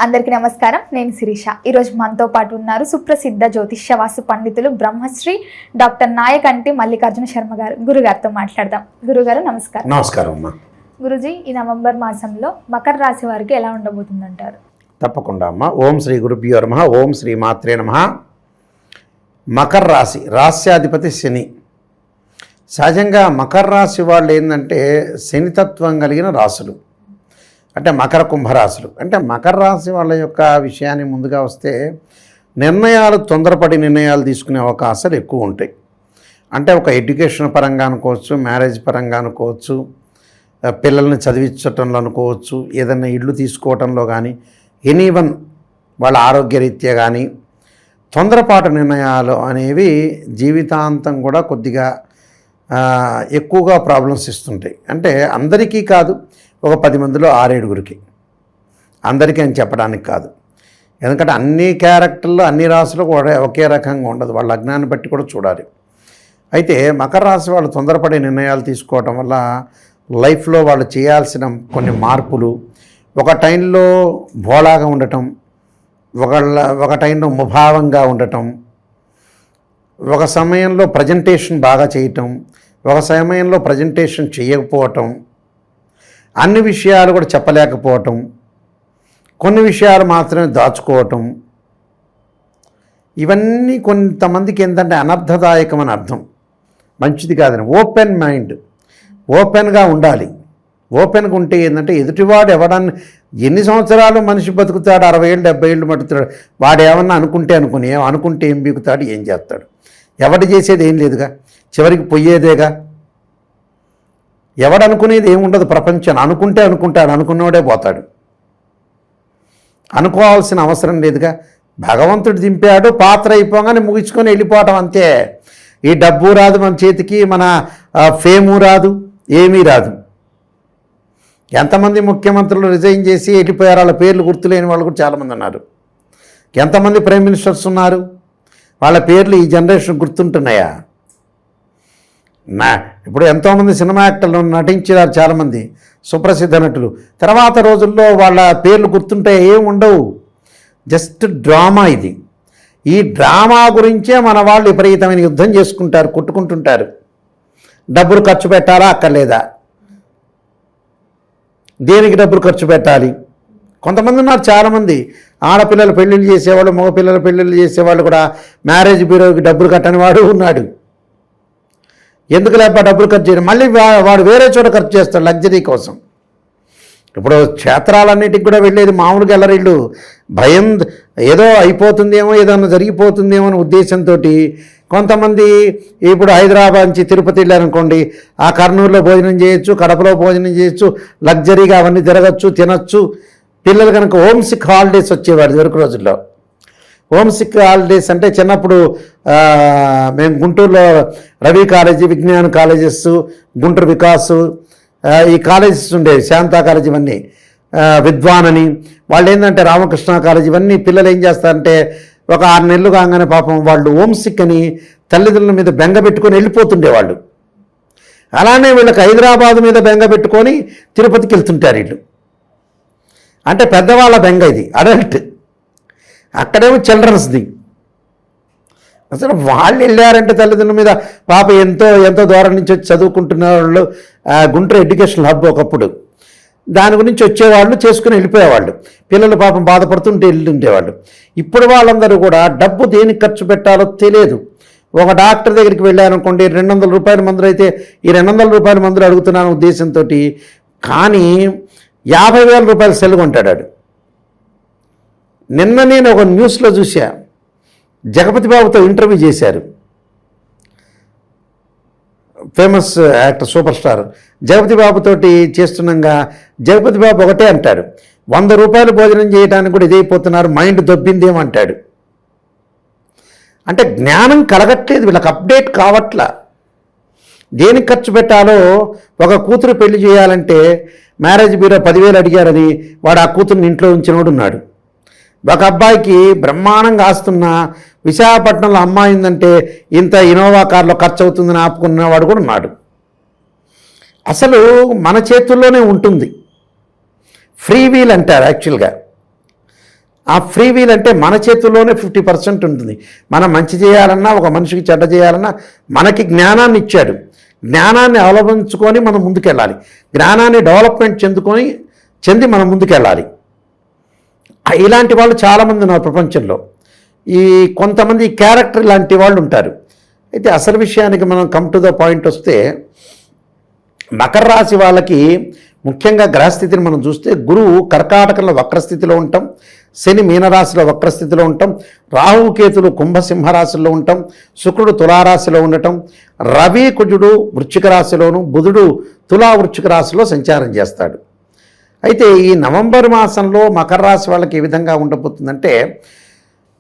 అందరికీ నమస్కారం. నేను శిరీష. ఈరోజు మనతో పాటు ఉన్నారు సుప్రసిద్ధ జ్యోతిష్య వాస్తు పండితులు బ్రహ్మశ్రీ డాక్టర్ నాయకంటి మల్లికార్జున శర్మ గారు. గురుగారితో మాట్లాడదాం. గురుగారు నమస్కారం. నమస్కారం అమ్మా. గురుజీ, ఈ నవంబర్ మాసంలో మకర రాశి వారికి ఎలా ఉండబోతుందంటారు? తప్పకుండా అమ్మా. ఓం శ్రీ గురుభ్యో నమః. ఓం శ్రీ మాత్రే నమః. మకర రాశి, రాస్యాధిపతి శని. సహజంగా మకర రాశి వాళ్ళు ఏంటంటే శనితత్వం కలిగిన రాశులు, అంటే మకర కుంభరాశులు. అంటే మకర రాశి వాళ్ళ యొక్క విషయాన్ని ముందుగా వస్తే నిర్ణయాలు, తొందరపడి నిర్ణయాలు తీసుకునే అవకాశాలు ఎక్కువ ఉంటాయి. అంటే ఒక ఎడ్యుకేషన్ పరంగా అనుకోవచ్చు, మ్యారేజ్ పరంగా అనుకోవచ్చు, పిల్లల్ని చదివించటంలో అనుకోవచ్చు, ఏదైనా ఇళ్ళు తీసుకోవటంలో కానీ, ఎనీవన్ వాళ్ళ ఆరోగ్యరీత్యా కానీ తొందరపాటు నిర్ణయాలు అనేవి జీవితాంతం కూడా కొద్దిగా ఎక్కువగా ప్రాబ్లమ్స్ ఇస్తుంటాయి. అంటే అందరికీ కాదు, ఒక 10 మందిలో 6-7గురికి, అందరికీ అని చెప్పడానికి కాదు. ఎందుకంటే అన్ని క్యారెక్టర్లు, అన్ని రాశులు కూడా ఒకే రకంగా ఉండదు, వాళ్ళ లగ్నాన్ని బట్టి కూడా చూడాలి. అయితే మకర రాశి వాళ్ళు తొందరపడే నిర్ణయాలు తీసుకోవటం వల్ల లైఫ్లో వాళ్ళు చేయాల్సిన కొన్ని మార్పులు, ఒక టైంలో భోళాగా ఉండటం, ఒక టైంలో ముభావంగా ఉండటం, ఒక సమయంలో ప్రజెంటేషన్ బాగా చేయటం, ఒక సమయంలో ప్రజెంటేషన్ చేయకపోవటం, అన్ని విషయాలు కూడా చెప్పలేకపోవటం, కొన్ని విషయాలు మాత్రమే దాచుకోవటం, ఇవన్నీ కొంతమందికి ఏంటంటే అనర్థదాయకమని అర్థం, మంచిది కాదని. ఓపెన్ మైండ్, ఓపెన్గా ఉండాలి. ఓపెన్గా ఉంటే ఏంటంటే ఎదుటివాడు ఎవడన్నా ఎన్ని సంవత్సరాలు మనిషి బతుకుతాడు, 60 ఏళ్ళు 70 ఏళ్ళు బతుకుతాడు, వాడు ఏమన్నా అనుకుంటే ఏం బీకుతాడు, ఏం చేస్తాడు? ఎవడు చేసేది ఏం లేదుగా, చివరికి పోయేదేగా. ఎవడనుకునేది ఏముండదు ప్రపంచం. అనుకుంటాడు, అనుకున్నవాడే పోతాడు. అనుకోవాల్సిన అవసరం లేదుగా. భగవంతుడు దింపాడు, పాత్ర అయిపోగానే ముగించుకొని వెళ్ళిపోవటం అంతే. ఈ డబ్బు రాదు మన చేతికి, మన ఫేము రాదు, ఏమీ రాదు. ఎంతమంది ముఖ్యమంత్రులు రిజైన్ చేసి వెళ్ళిపోయారు, వాళ్ళ పేర్లు గుర్తులేని వాళ్ళు కూడా చాలామంది ఉన్నారు. ఎంతమంది ప్రైమ్ మినిస్టర్స్ ఉన్నారు, వాళ్ళ పేర్లు ఈ జనరేషన్ గుర్తుంటున్నాయా? ఇప్పుడు ఎంతోమంది సినిమా యాక్టర్లు నటించారు, చాలామంది సుప్రసిద్ధ నటులు. తర్వాత రోజుల్లో వాళ్ళ పేర్లు గుర్తుంటే ఏం ఉండవు, జస్ట్ డ్రామా ఇది. ఈ డ్రామా గురించే మన వాళ్ళు విపరీతమైన యుద్ధం చేసుకుంటారు, కొట్టుకుంటుంటారు. డబ్బులు ఖర్చు పెట్టాలా అక్కర్లేదా, దేనికి డబ్బులు ఖర్చు పెట్టాలి? కొంతమంది ఉన్నారు, చాలామంది ఆడపిల్లలు పెళ్ళిళ్ళు చేసేవాళ్ళు, మగపిల్లల పెళ్ళిళ్ళు చేసేవాళ్ళు కూడా మ్యారేజ్ బ్యూరోకి డబ్బులు కట్టని వాడు ఉన్నాడు. ఎందుకు లేకపోతే డబ్బులు ఖర్చు చేయడం, మళ్ళీ వాడు వేరే చోట ఖర్చు చేస్తాడు లగ్జరీ కోసం. ఇప్పుడు క్షేత్రాలన్నిటికి కూడా వెళ్ళేది మామూలుగా వెళ్ళరిళ్ళు, భయం ఏదో అయిపోతుందేమో, ఏదన్నా జరిగిపోతుందేమో అనే ఉద్దేశంతో కొంతమంది ఇప్పుడు హైదరాబాద్ నుంచి తిరుపతి వెళ్ళారనుకోండి, ఆ కర్నూలులో భోజనం చేయొచ్చు, కడపలో భోజనం చేయొచ్చు, లగ్జరీగా అవన్నీ తిరగచ్చు, తినచ్చు. పిల్లలు కనుక హోమ్ సిక్ హాలిడేస్ వచ్చేవాడు ఇదివరకు రోజుల్లో. హోమ్ సిక్ హాలిడేస్ అంటే చిన్నప్పుడు మేము గుంటూరులో రవి కాలేజీ, విజ్ఞాన కాలేజెస్, గుంటూరు వికాసు, ఈ కాలేజెస్ ఉండేవి, శాంతా కాలేజీ, ఇవన్నీ విద్వాన్ అని. వాళ్ళు ఏంటంటే రామకృష్ణ కాలేజీ, ఇవన్నీ పిల్లలు ఏం చేస్తారంటే ఒక 6 నెలలు కాగానే పాపం వాళ్ళు హోమ్ సిక్ అని తల్లిదండ్రుల మీద బెంగ పెట్టుకొని వెళ్ళిపోతుండేవాళ్ళు. అలానే వీళ్ళకి హైదరాబాద్ మీద బెంగ పెట్టుకొని తిరుపతికి వెళ్తుంటారు వీళ్ళు. అంటే పెద్దవాళ్ళ బెంగ ఇది, అడల్ట్. అక్కడేమో చిల్డ్రన్స్ది. అసలు వాళ్ళు వెళ్ళారంటే తల్లిదండ్రుల మీద పాప ఎంతో దూరం నుంచి వచ్చి చదువుకుంటున్న వాళ్ళు, గుంటూరు ఎడ్యుకేషన్ హబ్ ఒకప్పుడు, దాని గురించి వచ్చేవాళ్ళు, చేసుకుని వెళ్ళిపోయేవాళ్ళు. పిల్లలు పాపం బాధపడుతుంటే వెళ్ళుండేవాళ్ళు. ఇప్పుడు వాళ్ళందరూ కూడా డబ్బు దేనికి ఖర్చు పెట్టాలో తెలియదు. ఒక డాక్టర్ దగ్గరికి వెళ్ళారనుకోండి, 200 రూపాయల మందులు అయితే ఈ 200 రూపాయల మందులు అడుగుతున్నాను ఉద్దేశంతో, కానీ 50,000 రూపాయల సెల్ కొంటాడు. నిన్న నేను ఒక న్యూస్లో చూసా, జగపతి బాబుతో ఇంటర్వ్యూ చేశారు, famous actor, super star Jagapathi బాబుతోటి చేస్తున్నాగా. జగపతి బాబు ఒకటే అంటాడు, 100 రూపాయలు భోజనం చేయడానికి కూడా ఇదైపోతున్నారు, మైండ్ దొబ్బిందేమంటాడు. అంటే జ్ఞానం కలగట్లేదు వీళ్ళకి, అప్డేట్ కావట్లా. దేనికి ఖర్చు పెట్టాలో, ఒక కూతురు పెళ్లి చేయాలంటే మ్యారేజ్ బ్యూరో 10,000 అడిగారని వాడు ఆ కూతురుని ఇంట్లో ఉంచినోడు ఉన్నాడు. ఒక అబ్బాయికి బ్రహ్మాండంగా ఆస్తున్న విశాఖపట్నంలో అమ్మాయి ఉందంటే ఇంత ఇనోవా కార్లో ఖర్చు అవుతుందని ఆపుకున్నవాడు కూడా ఉన్నాడు. అసలు మన చేతుల్లోనే ఉంటుంది. ఫ్రీ వీల్ అంటారు యాక్చువల్గా. ఆ ఫ్రీ వీల్ అంటే మన చేతుల్లోనే 50% ఉంటుంది. మనం మంచి చేయాలన్నా, ఒక మనిషికి చెడ్డ చేయాలన్నా మనకి జ్ఞానాన్ని ఇచ్చాడు. జ్ఞానాన్ని అవలంబించుకొని మనం ముందుకెళ్ళాలి. జ్ఞానాన్ని డెవలప్మెంట్ చెంది మనం ముందుకెళ్ళాలి. ఇలాంటి వాళ్ళు చాలామంది ఉన్నారు ప్రపంచంలో. ఈ కొంతమంది క్యారెక్టర్ లాంటి వాళ్ళు ఉంటారు. అయితే అసలు విషయానికి మనం కమ్ టు ద పాయింట్ వస్తే, మకర రాశి వాళ్ళకి ముఖ్యంగా గ్రహస్థితిని మనం చూస్తే, గురువు కర్కాటకంలో వక్రస్థితిలో ఉంటాం, శని మీనరాశిలో వక్రస్థితిలో ఉంటాం, రాహు కేతులు కుంభసింహరాశిలో ఉంటాం, శుక్రుడు తులారాశిలో ఉండటం, రవి కుజుడు వృశ్చిక రాశిలోను, బుధుడు తులా వృశ్చిక రాశిలో సంచారం చేస్తాడు. అయితే ఈ నవంబర్ మాసంలో మకర రాశి వాళ్ళకి ఏ విధంగా ఉండబోతుందంటే,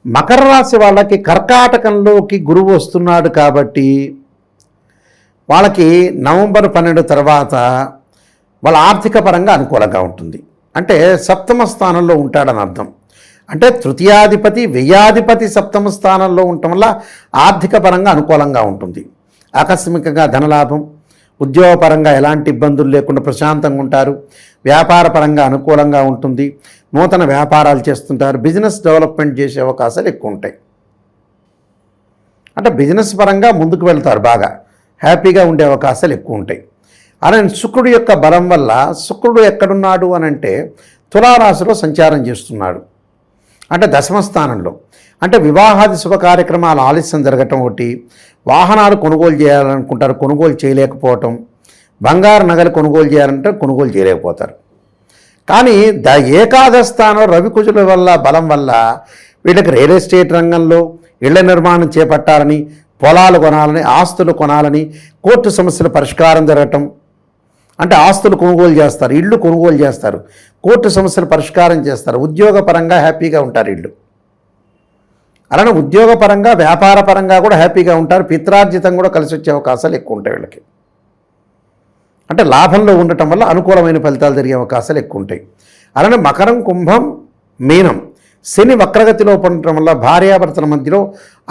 మకర రాశి వాళ్ళకి కర్కాటకంలోకి గురువు వస్తున్నాడు కాబట్టి వాళ్ళకి నవంబర్ 12 తర్వాత వాళ్ళ ఆర్థిక పరంగా అనుకూలంగా ఉంటుంది. అంటే సప్తమ స్థానంలో ఉంటాడని అర్థం. అంటే తృతీయాధిపతి వ్యయాధిపతి సప్తమ స్థానంలో ఉండటం వల్ల ఆర్థిక పరంగా అనుకూలంగా ఉంటుంది. ఆకస్మికంగా ధనలాభం, ఉద్యోగపరంగా ఎలాంటి ఇబ్బందులు లేకుండా ప్రశాంతంగా ఉంటారు. వ్యాపార పరంగా అనుకూలంగా ఉంటుంది. నూతన వ్యాపారాలు చేస్తుంటారు. బిజినెస్ డెవలప్మెంట్ చేసే అవకాశాలు ఎక్కువ ఉంటాయి. అంటే బిజినెస్ పరంగా ముందుకు వెళ్తారు, బాగా హ్యాపీగా ఉండే అవకాశాలు ఎక్కువ ఉంటాయి. అలానే శుక్రుడు యొక్క బలం వల్ల, శుక్రుడు ఎక్కడున్నాడు అని అంటే తులారాశిలో సంచారం చేస్తున్నాడు. అంటే దశమ స్థానంలో. అంటే వివాహాది శుభ కార్యక్రమాలు ఆలస్యం జరగటం ఒకటి, వాహనాలు కొనుగోలు చేయాలనుకుంటారు, కొనుగోలు చేయలేకపోవటం, బంగారు నగలు కొనుగోలు చేయాలంటే కొనుగోలు చేయలేకపోతారు. కానీ ఏకాదశ స్థానం రవి కుజుల వల్ల బలం వల్ల వీళ్ళకి రియల్ ఎస్టేట్ రంగంలో ఇళ్ల నిర్మాణం చేపట్టాలని, పొలాలు కొనాలని, ఆస్తులు కొనాలని, కోర్టు సమస్యల పరిష్కారం జరగటం, అంటే ఆస్తులు కొనుగోలు చేస్తారు, ఇళ్ళు కొనుగోలు చేస్తారు, కోర్టు సమస్యలు పరిష్కారం చేస్తారు, ఉద్యోగపరంగా హ్యాపీగా ఉంటారు ఇళ్ళు. అలానే ఉద్యోగపరంగా వ్యాపార పరంగా కూడా హ్యాపీగా ఉంటారు. పిత్రార్జితం కూడా కలిసి వచ్చే అవకాశాలు ఎక్కువ ఉంటాయి వీళ్ళకి. అంటే లాభంలో ఉండటం వల్ల అనుకూలమైన ఫలితాలు జరిగే అవకాశాలు ఎక్కువ ఉంటాయి. అలానే మకరం, కుంభం, మీనం శని వక్రగతిలో ఉండటం వల్ల భార్యాభర్తల మధ్యలో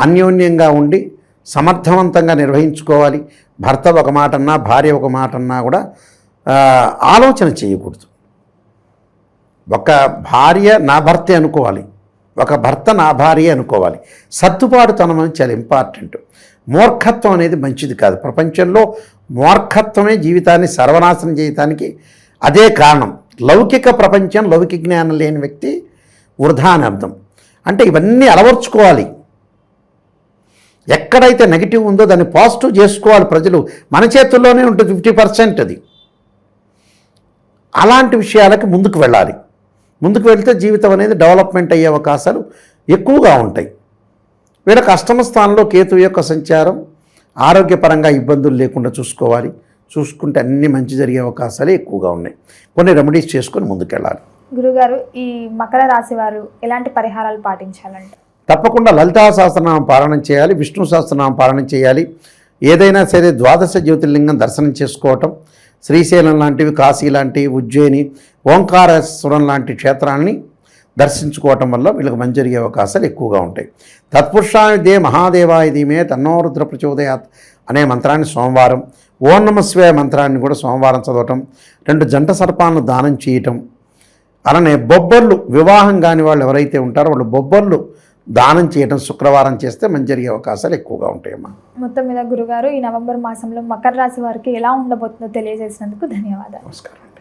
అన్యోన్యంగా ఉండి సమర్థవంతంగా నిర్వహించుకోవాలి. భర్త ఒక మాట అన్నా, భార్య ఒక మాట అన్నా కూడా ఆలోచన చేయకూడదు. ఒక భార్య నా భర్తే అనుకోవాలి, ఒక భర్త నా భార్య అనుకోవాలి. సర్దుబాటుతనం అనేది చాలా ఇంపార్టెంట్. మూర్ఖత్వం అనేది మంచిది కాదు. ప్రపంచంలో మూర్ఖత్వమే జీవితాన్ని సర్వనాశనం చేయటానికి అదే కారణం. లౌకిక ప్రపంచం, లౌకిక జ్ఞానం లేని వ్యక్తి వృధా అని అర్థం. అంటే ఇవన్నీ అలవర్చుకోవాలి. ఎక్కడైతే నెగిటివ్ ఉందో దాన్ని పాజిటివ్ చేసుకోవాలి. ప్రజలు మన చేతుల్లోనే ఉంటుంది 50% అది. అలాంటి విషయాలకి ముందుకు వెళ్ళాలి. ముందుకు వెళ్తే జీవితం అనేది డెవలప్మెంట్ అయ్యే అవకాశాలు ఎక్కువగా ఉంటాయి. వీళ్ళకి అష్టమ స్థానంలో కేతు యొక్క సంచారం, ఆరోగ్యపరంగా ఇబ్బందులు లేకుండా చూసుకోవాలి. చూసుకుంటే అన్ని మంచి జరిగే అవకాశాలు ఎక్కువగా ఉన్నాయి. కొన్ని రెమెడీస్ చేసుకొని ముందుకెళ్ళాలి. గురుగారు, ఈ మకర రాశి వారు ఎలాంటి పరిహారాలు పాటించాలంటే? తప్పకుండా లలితా సహస్రనామం పారాయణం చేయాలి, విష్ణు సహస్రనామం పారాయణం చేయాలి. ఏదైనా సరే ద్వాదశ జ్యోతిర్లింగం దర్శనం చేసుకోవటం, శ్రీశైలం లాంటివి, కాశీ లాంటివి, ఉజ్జయిని, ఓంకారేశ్వరం లాంటి క్షేత్రాన్ని దర్శించుకోవటం వల్ల వీళ్ళకి మంచి జరిగే అవకాశాలు ఎక్కువగా ఉంటాయి. తత్పురుషాయ దే మహాదేవాయ ధీమే తన్నో రుద్ర ప్రచోదయాత్ అనే మంత్రాన్ని సోమవారం, ఓం నమః శివాయ మంత్రాన్ని కూడా సోమవారం చదవటం, 2 జంట సర్పాలను దానం చేయటం, అలానే బొబ్బర్లు, వివాహం కాని వాళ్ళు ఎవరైతే ఉంటారో వాళ్ళు బొబ్బర్లు దానం చేయటం శుక్రవారం చేస్తే మంచి జరిగే అవకాశాలు ఎక్కువగా ఉంటాయమ్మా. మొత్తం మీద గురుగారు, ఈ నవంబర్ మాసంలో మకర రాశి వారికి ఎలా ఉండబోతుందో తెలియజేసినందుకు ధన్యవాదాలు. నమస్కారం.